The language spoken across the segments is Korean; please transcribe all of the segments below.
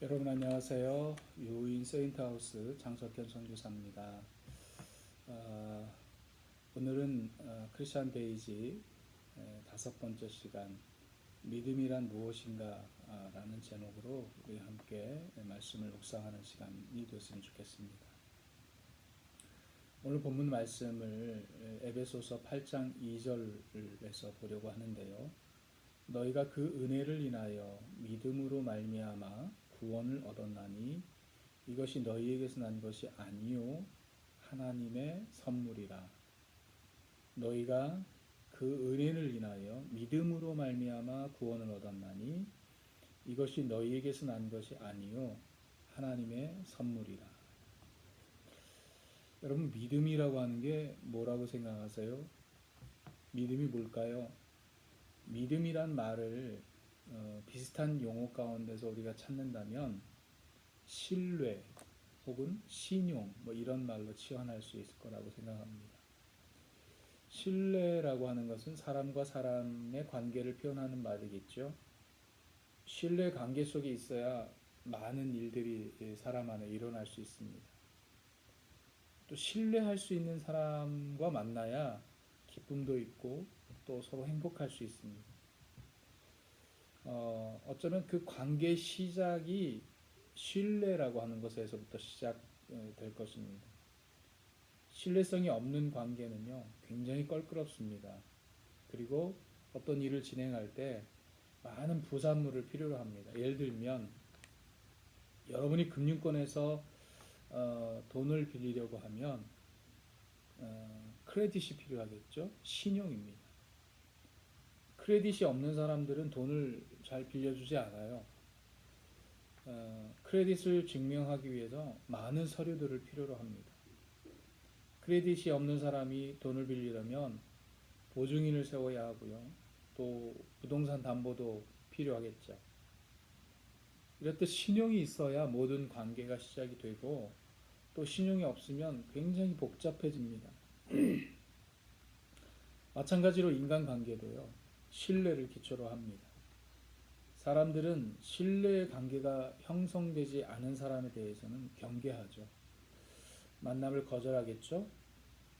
여러분 안녕하세요. 유인 세인트하우스 장석현 선교사입니다. 어, 오늘은 크리스찬 베이지 다섯 번째 시간 믿음이란 무엇인가 라는 제목으로 우리 함께 말씀을 묵상하는 시간이 되었으면 좋겠습니다. 오늘 본문 말씀을 에베소서 8장 2절에서 보려고 하는데요. 너희가 그 은혜를 인하여 믿음으로 말미암아 구원을 얻었나니 이것이 너희에게서 난 것이 아니요 하나님의 선물이라. 너희가 그 은혜를 인하여 믿음으로 말미암아 구원을 얻었나니 이것이 너희에게서 난 것이 아니요 하나님의 선물이라. 여러분, 믿음이라고 하는 게 뭐라고 생각하세요? 믿음이 뭘까요? 믿음이란 말을 비슷한 용어 가운데서 우리가 찾는다면 신뢰 혹은 신용 이런 말로 치환할 수 있을 거라고 생각합니다. 신뢰라고 하는 것은 사람과 사람의 관계를 표현하는 말이겠죠. 신뢰 관계 속에 있어야 많은 일들이 사람 안에 일어날 수 있습니다. 또 신뢰할 수 있는 사람과 만나야 기쁨도 있고 또 서로 행복할 수 있습니다. 어쩌면 그 관계 시작이 신뢰라고 하는 것에서부터 시작될 것입니다. 신뢰성이 없는 관계는요, 굉장히 껄끄럽습니다. 그리고 어떤 일을 진행할 때 많은 부산물을 필요로 합니다. 예를 들면 여러분이 금융권에서 돈을 빌리려고 하면 크레딧이 필요하겠죠. 신용입니다. 크레딧이 없는 사람들은 돈을 잘 빌려주지 않아요. 크레딧을 증명하기 위해서 많은 서류들을 필요로 합니다. 크레딧이 없는 사람이 돈을 빌리려면 보증인을 세워야 하고요. 또 부동산 담보도 필요하겠죠. 이렇듯 신용이 있어야 모든 관계가 시작이 되고 또 신용이 없으면 굉장히 복잡해집니다. 마찬가지로 인간관계도요. 신뢰를 기초로 합니다. 사람들은 신뢰의 관계가 형성되지 않은 사람에 대해서는 경계하죠. 만남을 거절하겠죠.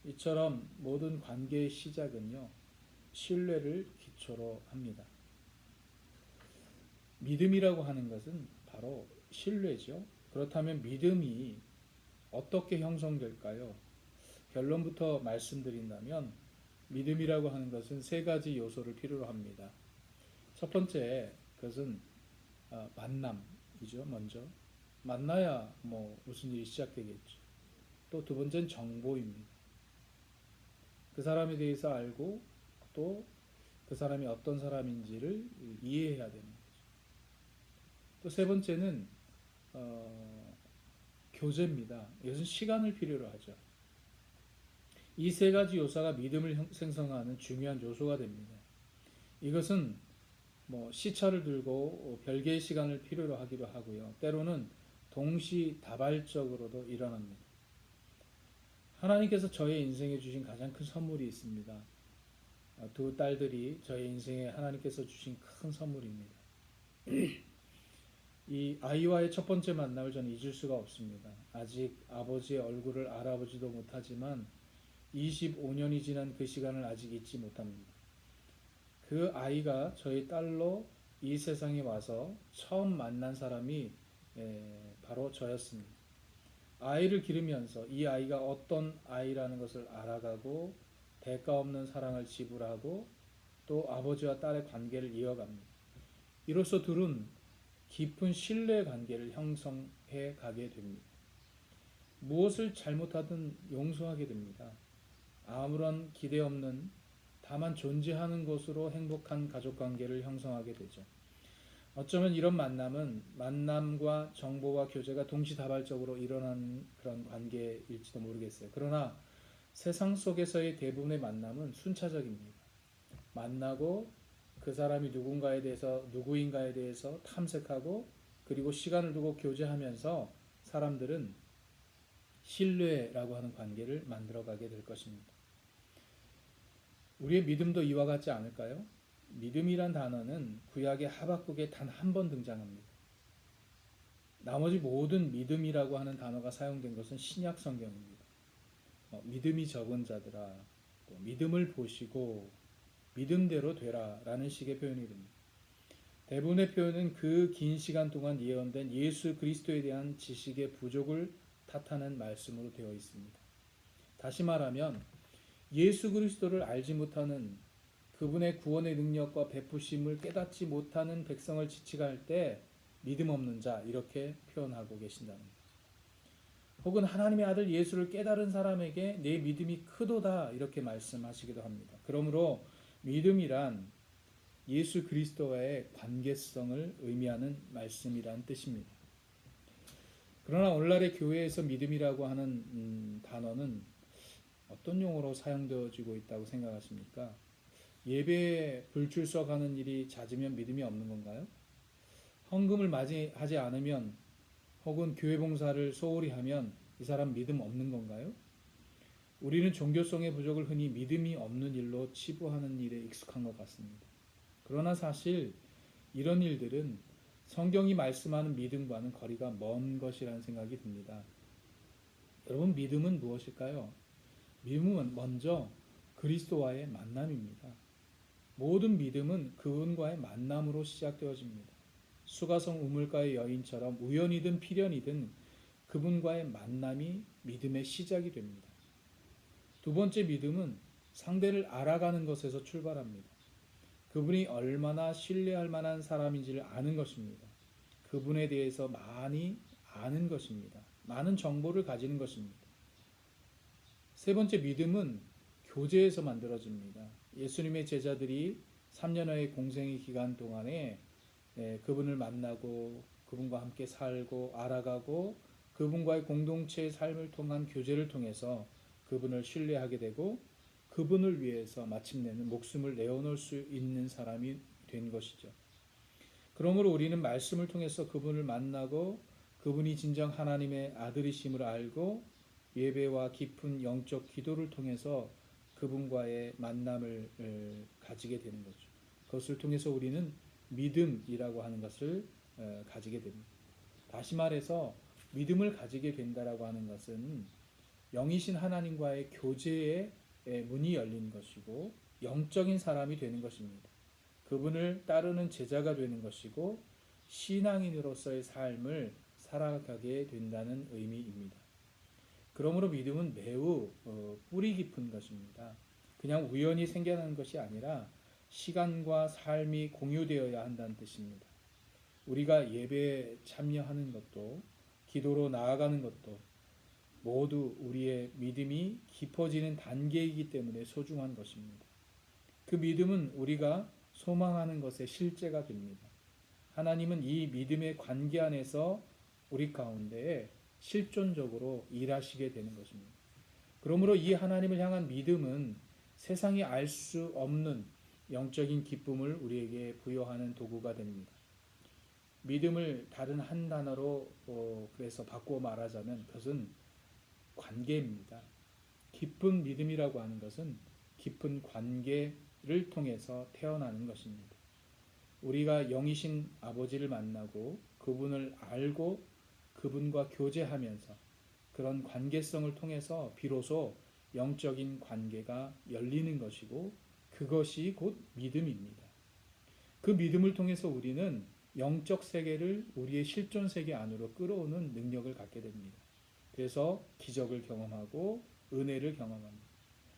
이처럼 모든 관계의 시작은요, 신뢰를 기초로 합니다. 믿음이라고 하는 것은 바로 신뢰죠. 그렇다면 믿음이 어떻게 형성될까요? 결론부터 말씀드린다면 믿음이라고 하는 것은 세 가지 요소를 필요로 합니다. 첫 번째, 그것은 만남이죠. 먼저 만나야 무슨 일이 시작되겠죠. 또 두 번째는 정보입니다. 그 사람에 대해서 알고 또 그 사람이 어떤 사람인지를 이해해야 되는 거죠. 또 세 번째는 교제입니다. 이것은 시간을 필요로 하죠. 이 세 가지 요소가 믿음을 생성하는 중요한 요소가 됩니다. 이것은 시차를 들고 별개의 시간을 필요로 하기도 하고요. 때로는 동시다발적으로도 일어납니다. 하나님께서 저의 인생에 주신 가장 큰 선물이 있습니다. 두 딸들이 저의 인생에 하나님께서 주신 큰 선물입니다. 이 아이와의 첫 번째 만남을 저는 잊을 수가 없습니다. 아직 아버지의 얼굴을 알아보지도 못하지만 25년이 지난 그 시간을 아직 잊지 못합니다. 그 아이가 저희 딸로 이 세상에 와서 처음 만난 사람이 바로 저였습니다. 아이를 기르면서 이 아이가 어떤 아이라는 것을 알아가고 대가 없는 사랑을 지불하고 또 아버지와 딸의 관계를 이어갑니다. 이로써 둘은 깊은 신뢰 관계를 형성해 가게 됩니다. 무엇을 잘못하든 용서하게 됩니다. 아무런 기대 없는 다만 존재하는 것으로 행복한 가족관계를 형성하게 되죠. 어쩌면 이런 만남은 만남과 정보와 교제가 동시다발적으로 일어나는 그런 관계일지도 모르겠어요. 그러나 세상 속에서의 대부분의 만남은 순차적입니다. 만나고 그 사람이 누구인가에 대해서 탐색하고 그리고 시간을 두고 교제하면서 사람들은 신뢰라고 하는 관계를 만들어가게 될 것입니다. 우리의 믿음도 이와 같지 않을까요? 믿음이란 단어는 구약의 하박국에 단 한 번 등장합니다. 나머지 모든 믿음이라고 하는 단어가 사용된 것은 신약 성경입니다. 믿음이 적은 자들아, 또 믿음을 보시고 믿음대로 되라라는 식의 표현이 됩니다. 대부분의 표현은 그 긴 시간 동안 예언된 예수 그리스도에 대한 지식의 부족을 탓하는 말씀으로 되어 있습니다. 다시 말하면 예수 그리스도를 알지 못하는, 그분의 구원의 능력과 베푸심을 깨닫지 못하는 백성을 지칭할 때 믿음 없는 자, 이렇게 표현하고 계신다는 거죠. 혹은 하나님의 아들 예수를 깨달은 사람에게 내 믿음이 크도다, 이렇게 말씀하시기도 합니다. 그러므로 믿음이란 예수 그리스도와의 관계성을 의미하는 말씀이란 뜻입니다. 그러나 오늘날의 교회에서 믿음이라고 하는 단어는 어떤 용어로 사용되어지고 있다고 생각하십니까? 예배에 불출석하는 일이 잦으면 믿음이 없는 건가요? 헌금을 맞이하지 않으면, 혹은 교회 봉사를 소홀히 하면 이 사람 믿음 없는 건가요? 우리는 종교성의 부족을 흔히 믿음이 없는 일로 치부하는 일에 익숙한 것 같습니다. 그러나 사실 이런 일들은 성경이 말씀하는 믿음과는 거리가 먼 것이라는 생각이 듭니다. 여러분, 믿음은 무엇일까요? 믿음은 먼저 그리스도와의 만남입니다. 모든 믿음은 그분과의 만남으로 시작되어집니다. 수가성 우물가의 여인처럼 우연이든 필연이든 그분과의 만남이 믿음의 시작이 됩니다. 두 번째 믿음은 상대를 알아가는 것에서 출발합니다. 그분이 얼마나 신뢰할 만한 사람인지를 아는 것입니다. 그분에 대해서 많이 아는 것입니다. 많은 정보를 가지는 것입니다. 세 번째 믿음은 교제에서 만들어집니다. 예수님의 제자들이 3년의 공생의 기간 동안에 그분을 만나고 그분과 함께 살고 알아가고 그분과의 공동체의 삶을 통한 교제를 통해서 그분을 신뢰하게 되고 그분을 위해서 마침내는 목숨을 내어놓을 수 있는 사람이 된 것이죠. 그러므로 우리는 말씀을 통해서 그분을 만나고 그분이 진정 하나님의 아들이심을 알고 예배와 깊은 영적 기도를 통해서 그분과의 만남을 가지게 되는 거죠. 그것을 통해서 우리는 믿음이라고 하는 것을 가지게 됩니다. 다시 말해서 믿음을 가지게 된다라고 하는 것은 영이신 하나님과의 교제의 문이 열린 것이고 영적인 사람이 되는 것입니다. 그분을 따르는 제자가 되는 것이고 신앙인으로서의 삶을 살아가게 된다는 의미입니다. 그러므로 믿음은 매우 뿌리 깊은 것입니다. 그냥 우연히 생겨나는 것이 아니라 시간과 삶이 공유되어야 한다는 뜻입니다. 우리가 예배에 참여하는 것도 기도로 나아가는 것도 모두 우리의 믿음이 깊어지는 단계이기 때문에 소중한 것입니다. 그 믿음은 우리가 소망하는 것의 실제가 됩니다. 하나님은 이 믿음의 관계 안에서 우리 가운데 실존적으로 일하시게 되는 것입니다. 그러므로 이 하나님을 향한 믿음은 세상이 알 수 없는 영적인 기쁨을 우리에게 부여하는 도구가 됩니다. 믿음을 다른 한 단어로 그래서 바꾸어 말하자면 그것은 관계입니다. 깊은 믿음이라고 하는 것은 깊은 관계를 통해서 태어나는 것입니다. 우리가 영이신 아버지를 만나고 그분을 알고 그분과 교제하면서 그런 관계성을 통해서 비로소 영적인 관계가 열리는 것이고 그것이 곧 믿음입니다. 그 믿음을 통해서 우리는 영적 세계를 우리의 실존 세계 안으로 끌어오는 능력을 갖게 됩니다. 그래서 기적을 경험하고 은혜를 경험합니다.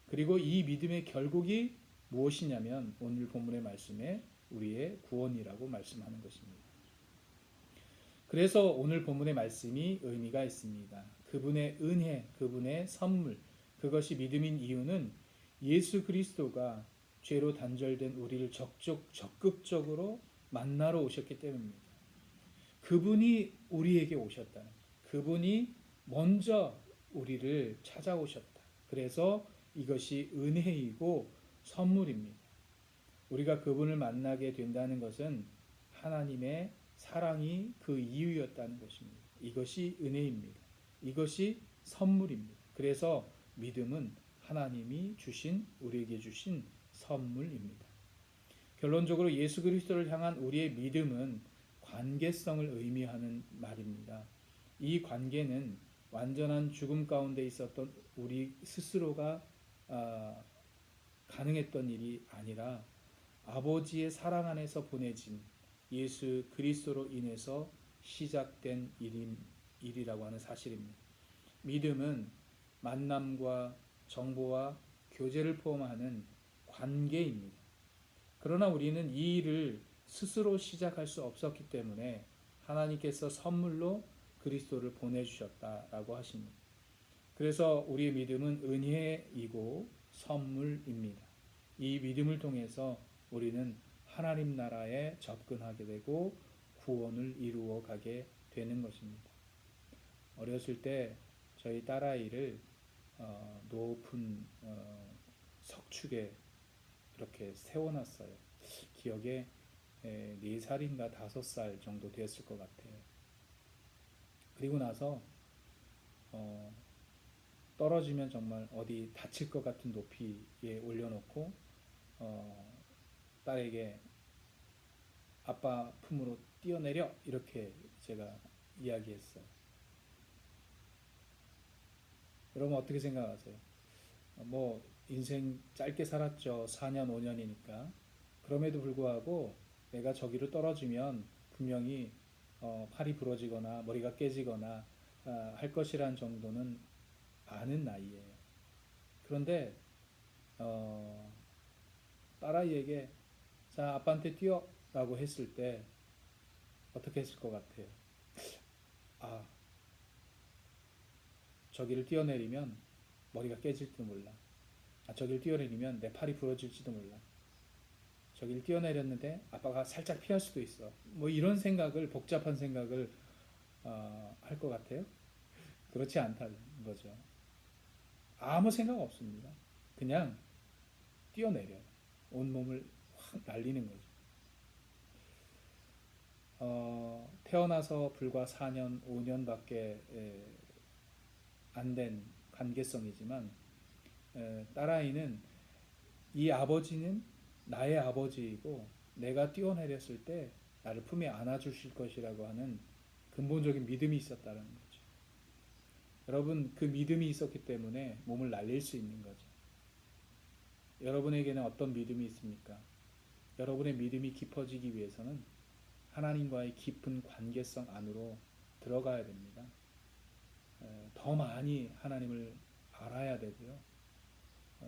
그리고 이 믿음의 결국이 무엇이냐면 오늘 본문의 말씀에 우리의 구원이라고 말씀하는 것입니다. 그래서 오늘 본문의 말씀이 의미가 있습니다. 그분의 은혜, 그분의 선물, 그것이 믿음인 이유는 예수 그리스도가 죄로 단절된 우리를 적극적으로 만나러 오셨기 때문입니다. 그분이 우리에게 오셨다는 거예요. 그분이 먼저 우리를 찾아오셨다. 그래서 이것이 은혜이고 선물입니다. 우리가 그분을 만나게 된다는 것은 하나님의 사랑이 그 이유였다는 것입니다. 이것이 은혜입니다. 이것이 선물입니다. 그래서 믿음은 하나님이 주신, 우리에게 주신 선물입니다. 결론적으로 예수 그리스도를 향한 우리의 믿음은 관계성을 의미하는 말입니다. 이 관계는 완전한 죽음 가운데 있었던 우리 스스로가 가능했던 일이 아니라 아버지의 사랑 안에서 보내진 예수 그리스도로 인해서 시작된 일이라고 하는 사실입니다. 믿음은 만남과 정보와 교제를 포함하는 관계입니다. 그러나 우리는 이 일을 스스로 시작할 수 없었기 때문에 하나님께서 선물로 그리스도를 보내주셨다라고 하십니다. 그래서 우리의 믿음은 은혜이고 선물입니다. 이 믿음을 통해서 우리는 하나님 나라에 접근하게 되고 구원을 이루어 가게 되는 것입니다. 어렸을 때 저희 딸아이를 높은 석축에 이렇게 세워놨어요. 기억에 4살인가 5살 정도 되었을 것 같아요. 그리고 나서 떨어지면 정말 어디 다칠 것 같은 높이에 올려놓고 딸에게 아빠 품으로 뛰어내려 이렇게 제가 이야기했어요. 여러분 어떻게 생각하세요? 뭐 인생 짧게 살았죠. 4년 5년이니까. 그럼에도 불구하고 내가 저기로 떨어지면 분명히 팔이 부러지거나 머리가 깨지거나 할 것이란 정도는 아는 나이예요. 그런데 딸아이에게 자 아빠한테 뛰어라고 했을 때 어떻게 했을 것 같아요? 아 저기를 뛰어내리면 머리가 깨질지도 몰라. 저기를 뛰어내리면 내 팔이 부러질지도 몰라. 저기를 뛰어내렸는데 아빠가 살짝 피할 수도 있어. 뭐 이런 생각을 복잡한 생각을 할 것 같아요. 그렇지 않다는 거죠. 아무 생각 없습니다. 그냥 뛰어내려요. 온몸을 확 날리는 거죠. 태어나서 불과 4년, 5년밖에 안 된 관계성이지만 딸아이는 이 아버지는 나의 아버지이고 내가 뛰어내렸을 때 나를 품에 안아주실 것이라고 하는 근본적인 믿음이 있었다는 거죠. 여러분 그 믿음이 있었기 때문에 몸을 날릴 수 있는 거죠. 여러분에게는 어떤 믿음이 있습니까? 여러분의 믿음이 깊어지기 위해서는 하나님과의 깊은 관계성 안으로 들어가야 됩니다. 더 많이 하나님을 알아야 되고요.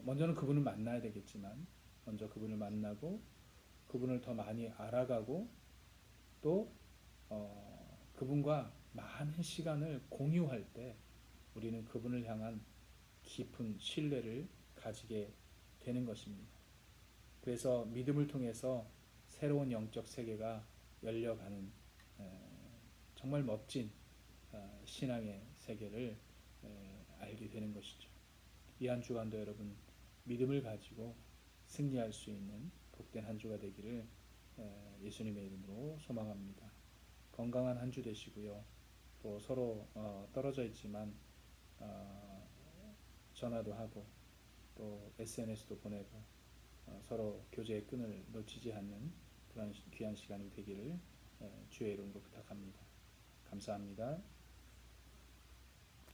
먼저는 그분을 만나야 되겠지만 먼저 그분을 만나고 그분을 더 많이 알아가고 또 그분과 많은 시간을 공유할 때 우리는 그분을 향한 깊은 신뢰를 가지게 되는 것입니다. 그래서 믿음을 통해서 새로운 영적 세계가 열려가는 정말 멋진 신앙의 세계를 알게 되는 것이죠. 이 한 주간도 여러분 믿음을 가지고 승리할 수 있는 복된 한 주가 되기를 예수님의 이름으로 소망합니다. 건강한 한 주 되시고요. 또 서로 떨어져 있지만 전화도 하고 또 SNS도 보내고 서로 교제의 끈을 놓치지 않는 그런 귀한 시간이 되기를 주의 이름으로 부탁합니다. 감사합니다.